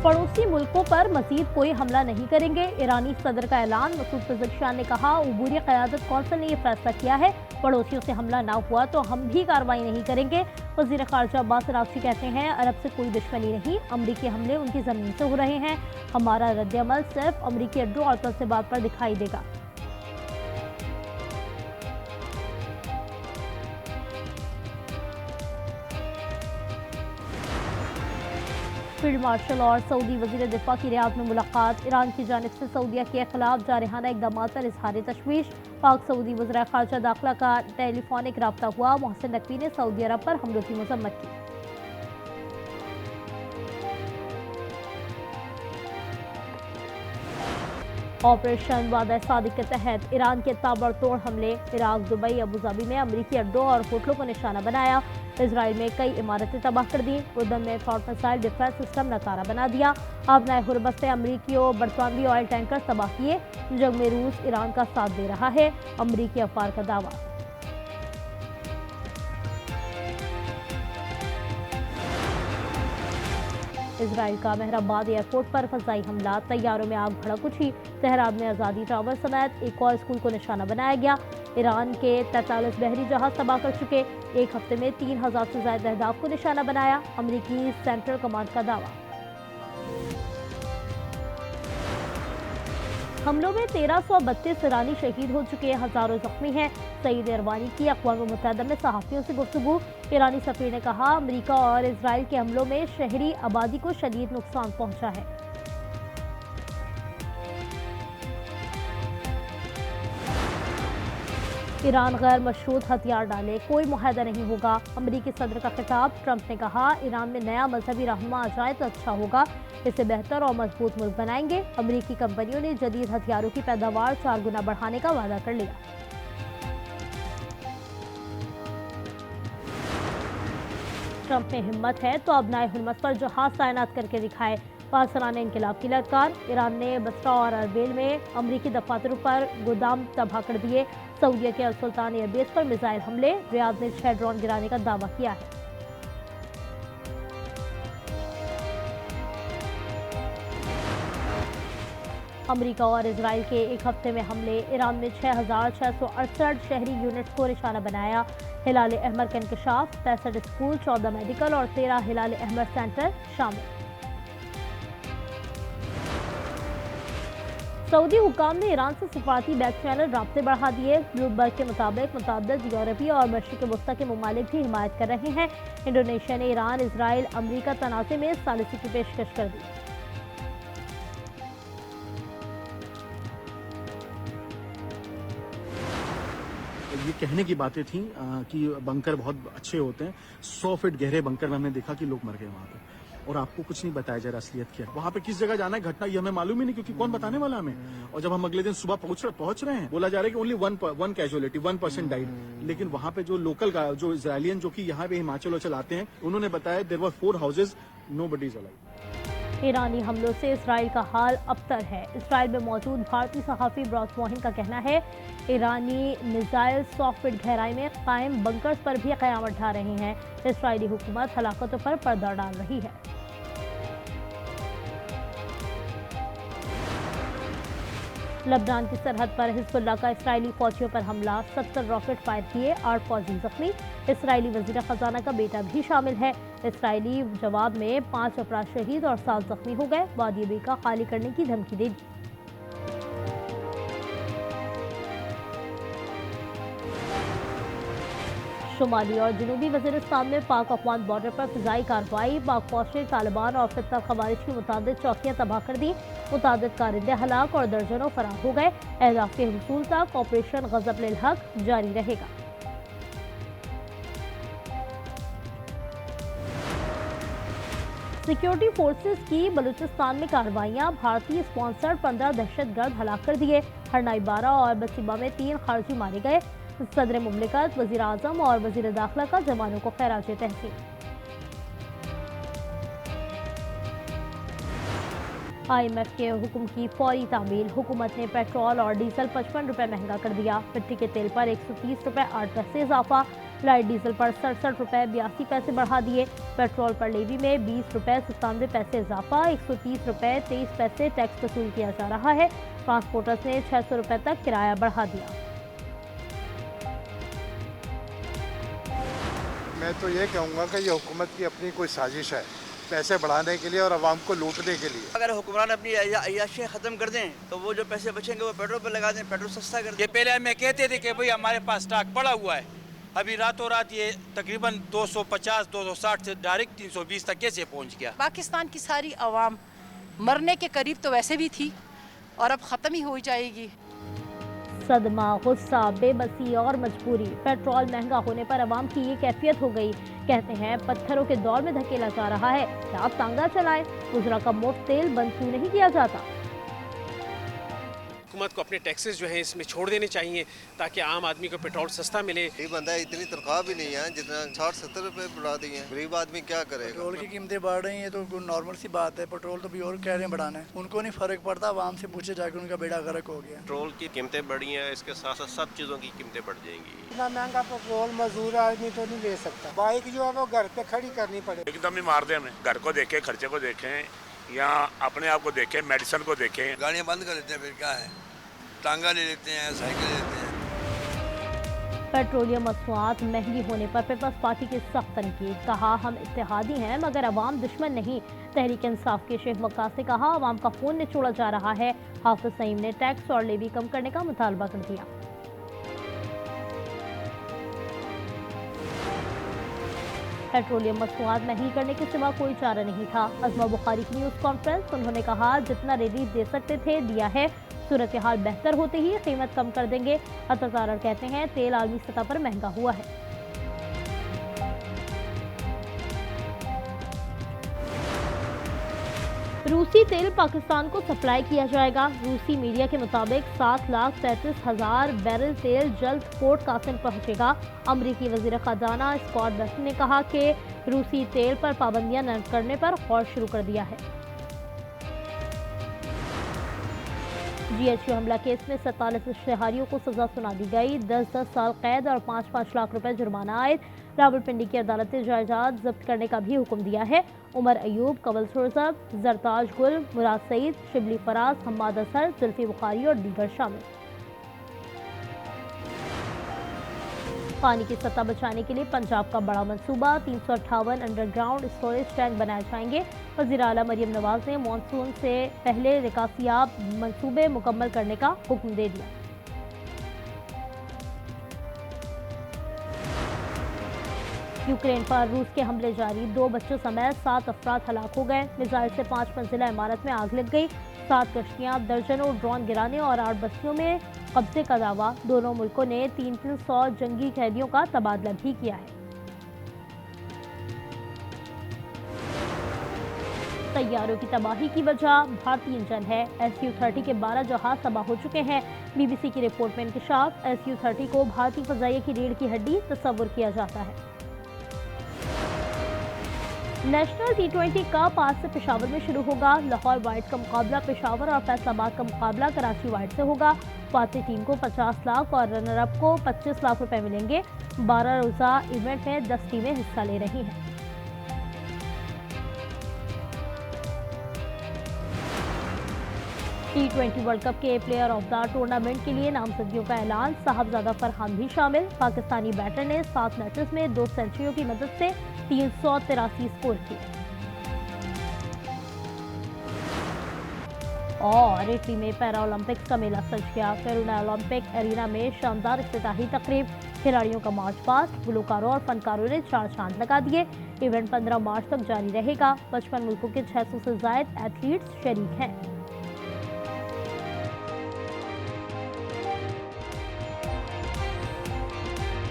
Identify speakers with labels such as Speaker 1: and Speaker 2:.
Speaker 1: पड़ोसी मुल्कों पर मजीद कोई हमला नहीं करेंगे। ईरानी सदर का ऐलान। मसूद पेज़ेश्कियान ने कहा, उबूरी क़यादत कौंसिल ने यह फैसला किया है, पड़ोसियों से हमला ना हुआ तो हम भी कार्रवाई नहीं करेंगे। वज़ीर ख़ारजा अब्बास अराग़ची कहते हैं, अरब से कोई दुश्मनी नहीं, अमरीकी हमले उनकी ज़मीन से हो रहे हैं। हमारा रद्द-ए-अमल सिर्फ अमरीकी अड्डों और तंज़ीमात पर दिखाई देगा। फील्ड मार्शल और सऊदी वज़ीर दिफ़ा की रियाद में मुलाकात। ईरान की जानिब से सऊदीया के खिलाफ जारहाना इक़दामात पर इज़हार तशवीश। पाक सऊदी वज़ीर ख़ारजा दाखिला का टेलीफोनिक रब्ता हुआ। मोहसिन नकवी ने सऊदी अरब पर हमलों की मज़म्मत की। ऑपरेशन वादा सादिक के तहत ईरान के ताबड़तोड़ हमले। इराक, दुबई, अबूधाबी में अमरीकी अड्डों और होटलों को निशाना बनाया। इजराइल में कई इमारतें तबाह कर दी। उर्दन में थॉट मिसाइल डिफेंस सिस्टम नकारा बना दिया। आबनाए हुर्मत से अमरीकी और बरतानवी ऑयल टैंकर तबाह किए। जंग में रूस ईरान का साथ दे रहा है, अमरीकी अफवार का दावा। इजराइल का महराबाद एयरपोर्ट पर फजाई हमला। तैयारों में आग भड़क उठी। तेहरान में आज़ादी टावर समेत एक और स्कूल को निशाना बनाया गया। ईरान के 43 बहरी जहाज तबाह कर चुके। एक हफ्ते में 3000 से ज्यादा अहदाफ को निशाना बनाया, अमरीकी सेंट्रल कमांड का दावा। हमलों में 1332 ईरानी शहीद हो चुके, हजारों जख्मी हैं। सईद इरवानी की अक़वाम मुत्तहिदा में सहाफ़ियों से गुफ्तगू। ईरानी सफ़ीर ने कहा, अमरीका और इजराइल के हमलों में शहरी आबादी को शदीद नुकसान पहुंचा है। ईरान गैर मशरूत हथियार डाले, कोई मुआहदा नहीं होगा। अमरीकी सदर का खिताब। ट्रंप ने कहा, ईरान में नया मजहबी रहनुमा आ जाए तो अच्छा होगा, इसे बेहतर और मजबूत मुल्क बनाएंगे। अमरीकी कंपनियों ने जदीद हथियारों की पैदावार 4 गुना बढ़ाने का वादा कर लिया। ट्रंप में हिम्मत है तो अबनाए हुर्मत पर जहाज तैनात करके दिखाए। पाकिस्तान इनकलाब की ललकार। ईरान ने बसरा और अरबेल में अमरीकी दफातरों पर गोदाम तबाह कर दिए। सऊदीया के अल सुल्तान एयरबेस पर मिसाइल हमले। रियाद ने 6 ड्रोन गिराने का दावा किया है। अमरीका और इजराइल के एक हफ्ते में हमले। ईरान में 6668 शहरी यूनिट्स को निशाना बनाया। हिलाल अहमर का इंकशाफ। 65 स्कूल, 14 मेडिकल और 13 हिलाल अहमर सेंटर शामिल। सऊदी हुकाम ने ईरान से सिफारती बैक चैनल राब्ते बढ़ा दिए। ब्लूमबर्ग के मुताबिक मुतअद्दिद यूरोपीय और मशरिक़ वस्ता के ममालिक भी हिमायत कर रहे हैं। इंडोनेशिया ने ईरान, इजराइल, अमरीका तनाज़े में सालिसी की पेशकश कर दी।
Speaker 2: ये कहने की बातें थी कि बंकर बहुत अच्छे होते हैं। 100 फीट गहरे बंकर में हमने देखा कि लोग मर गए वहां पे, और आपको कुछ नहीं बताया जा रहा असलियत क्या है। वहां पे किस जगह जाना है, घटना ये हमें मालूम ही नहीं, क्योंकि कौन बताने वाला हमें। और जब हम अगले दिन सुबह पहुंच रहे हैं, बोला जा रहा है कि ओनली वन कैजुअलिटी, 1% डाइड। लेकिन वहां पे जो लोकल जो इजरायलियन जो कि यहाँ पे हिमाचल आते हैं, उन्होंने बताया there were 4 houses, nobody is alive.
Speaker 1: ईरानी हमलों से इसराइल का हाल अबतर है। इसराइल में मौजूद भारतीय सहाफ़ी ब्रॉस मोहिन का कहना है, ईरानी मिसाइल 100 फीट गहराई में कायम बंकर्स पर भी क़यामत ढा रहे हैं। इसराइली हुकूमत हलाकतों पर पर्दा डाल रही है। लबनान की सरहद पर हिज़्बुल्लाह का इसराइली फौजियों पर हमला। 70 रॉकेट फायर किए, 8 फौजी जख्मी। इसराइली वज़ीर ख़जाना का बेटा भी शामिल है। इसराइली जवाब में 5 अफराद शहीद और 7 जख्मी हो गए। वादी बेका खाली करने की धमकी दे दी। शुमाली और जनूबी वज़ीरिस्तान में पाक अफगान बॉर्डर पर फ़िज़ाई कार्रवाई। पाक फौज ने तालिबान और फित्ता ख़वारिज की मुतादिद चौकियाँ तबाह कर दी। मुतादिद कारिंदे हलाक और दर्जनों फरार हो गए। अहदाफ के हुसूल तक ऑपरेशन ग़ज़ब लिल हक़ जारी रहेगा। सिक्योरिटी फोर्सेस की बलूचिस्तान में कार्रवाइयाँ। भारतीय स्पॉन्सर्ड 15 दहशतगर्द हलाक कर दिए। हरनाई 12 और बसीबा में 3 खारजी मारे गए। सदर मुमलिकत, वज़ीर आज़म और वज़ीर दाखिला का जवानों को खैराज तहसीन। IMF के हुक्म की फौरी तामील। हुकूमत ने पेट्रोल और डीजल 55 रुपये महंगा कर दिया। मिट्टी के तेल पर 130 रुपये 8 पैसे इजाफा। लाइट डीजल पर 67 रुपये 82 पैसे बढ़ा दिए। पेट्रोल पर लेवी में 20 रुपये 97 पैसे इजाफा, 130 रुपये 23 पैसे टैक्स वसूल किया जा रहा है। ट्रांसपोर्टर्स ने 600 रुपये तक किराया बढ़ा दिया।
Speaker 3: मैं तो ये कहूँगा कि ये हुकूमत की अपनी कोई साजिश है पैसे बढ़ाने के लिए और आवाम को लूटने के लिए।
Speaker 4: अगर हुक्मरान अपनी अय्याशियाँ ख़त्म कर दें तो वो जो पैसे बचेंगे वो पेट्रोल पर लगा दें, पेट्रोल सस्ता कर दें।
Speaker 5: ये पहले हमें कहते थे कि भाई हमारे पास स्टॉक पड़ा हुआ है, अभी रातों रात ये तकरीबन 250 260 से डायरेक्ट 320 तक कैसे पहुंच गया।
Speaker 6: पाकिस्तान की सारी आवाम मरने के करीब तो वैसे भी थी और अब ख़त्म ही हो जाएगी।
Speaker 1: सदमा, गुस्सा, बेबसी और मजबूरी, पेट्रोल महंगा होने पर अवाम की ये कैफियत हो गई। कहते हैं पत्थरों के दौर में धकेला जा रहा है, क्या तांगा चलाए। गुजरा का मुफ्त तेल बंद क्यों नहीं किया जाता।
Speaker 7: हुकूमत को अपने टैक्सेस जो हैं इसमें छोड़ देने चाहिए ताकि आम आदमी को पेट्रोल सस्ता मिले।
Speaker 8: ये बंदा इतनी तनख्वाह भी नहीं है जितना 60-70 रुपए बढ़ा दी है, गरीब आदमी क्या करेगा।
Speaker 9: पेट्रोल की कीमतें बढ़ रही हैं तो नॉर्मल सी बात है, पेट्रोल तो भी और कह रहे हैं बढ़ाना है, उनको नहीं फर्क पड़ता। आवाम से पूछे जाकर उनका बेड़ा गर्क हो गया।
Speaker 10: पेट्रोल की कीमतें बढ़ी हैं, इसके साथ साथ सब चीज़ों की कीमतें बढ़ जाएंगी।
Speaker 11: इतना महंगा पेट्रोल मजदूर आदमी तो नहीं ले सकता। बाइक जो है वो घर पे खड़ी करनी पड़ेगी।
Speaker 12: एकदम ही मार दे हमें। घर को देखें, खर्चे को देखें या अपने आप को देखें, मेडिसिन को देखें।
Speaker 8: गाड़ियाँ बंद कर देते हैं, फिर क्या है, टांगा ले लेते हैं, साइकिल ले लेते हैं।
Speaker 1: पेट्रोलियम मसनूआत महंगी होने पर पीपल्स पार्टी की सख्त तनकीद, कहा हम इत्तेहादी हैं मगर अवाम दुश्मन नहीं। तहरीक इंसाफ के शेख वक्कास ने कहा अवाम का खून निचोड़ा जा रहा है। हाफिज सईम ने टैक्स और लेवी कम करने का मुतालबा कर दिया। पेट्रोलियम मसनूआत महंगी करने के सिवा कोई चारा नहीं था। अज़मा बुखारी की न्यूज़ कॉन्फ्रेंस, उन्होंने कहा जितना रिलीफ दे सकते थे दिया है, सूरत हाल बेहतर होते ही कीमत कम कर देंगे। अतजारर कहते हैं तेल आलमी सतह पर महंगा हुआ है। रूसी तेल पाकिस्तान को सप्लाई किया जाएगा। रूसी मीडिया के मुताबिक 7,33,000 बैरल तेल जल्द पोर्ट कासिम पहुंचेगा। अमरीकी वजीर खजाना स्कॉट बेसेंट ने कहा कि रूसी तेल पर पाबंदियां न करने पर गौर शुरू कर दिया है। GHQ हमला केस में 47 इश्तेहारियों को सजा सुना दी गई। 10-10 साल कैद और 5-5 लाख रुपए जुर्माना आयद। रावलपिंडी की अदालत ने जायदाद जब्त करने का भी हुक्म दिया है। उमर अयूब, कवल सुरजब, जरताज गुल, मुराद सईद, शिबली फराज, हम्माद असर, जुल्फी बुखारी और दीगर शामिल। पानी की सतह बचाने के लिए पंजाब का बड़ा मंसूबा, 358 अंडरग्राउंड स्टोरेज टैंक बनाए जाएंगे। वज़ीर आला मरियम नवाज ने मानसून से पहले निकासियाब मंसूबे मुकम्मल करने का हुक्म दे दिया। यूक्रेन पर रूस के हमले जारी, 2 बच्चों समेत 7 अफराद हलाक हो गए। मिसाइल से 5 मंजिला इमारत में आग लग गई। 7 कश्तियां, दर्जनों ड्रोन गिराने और 8 बस्तियों में कब्जे का दावा। दोनों मुल्कों ने 300 जंगी कैदियों का तबादला भी किया है। तैयारों की तबाही की वजह भारतीय इंजन है। SU-30 के 12 जहाज तबाह हो चुके हैं। BBC की रिपोर्ट में इंकशाफ, SU-30 को भारतीय फजाइया की रीढ़ की हड्डी तस्वुर किया जाता है। नेशनल T20 कप आज से पेशावर में शुरू होगा। लाहौर वाइट्स का मुकाबला पेशावर और फैसलाबाद का मुकाबला कराची वाइट्स से होगा। फातेह टीम को 50 लाख और रनर अप को 25 लाख रुपए मिलेंगे। 12 रोजा इवेंट में 10 टीमें हिस्सा ले रही हैं। T20 वर्ल्ड कप के प्लेयर ऑफ द टूर्नामेंट के लिए नामजदगियों का ऐलान, साहबजादा फरहान भी शामिल। पाकिस्तानी बैटर ने 7 मैचेस में 2 सेंचुरियों की मदद से 383 स्कोर किए। और इटली में पैरा ओलंपिक्स का मेला सज गया। फेरुना ओलंपिक एरिना में शानदार इफ्तिताही तकरीब, खिलाड़ियों का मार्च पास्ट, गुलकारों और फनकारों ने 4 चांद लगा दिए। इवेंट 15 मार्च तक जारी रहेगा। 55 मुल्कों के 600 से ज्यादा एथलीट्स शरीक हैं।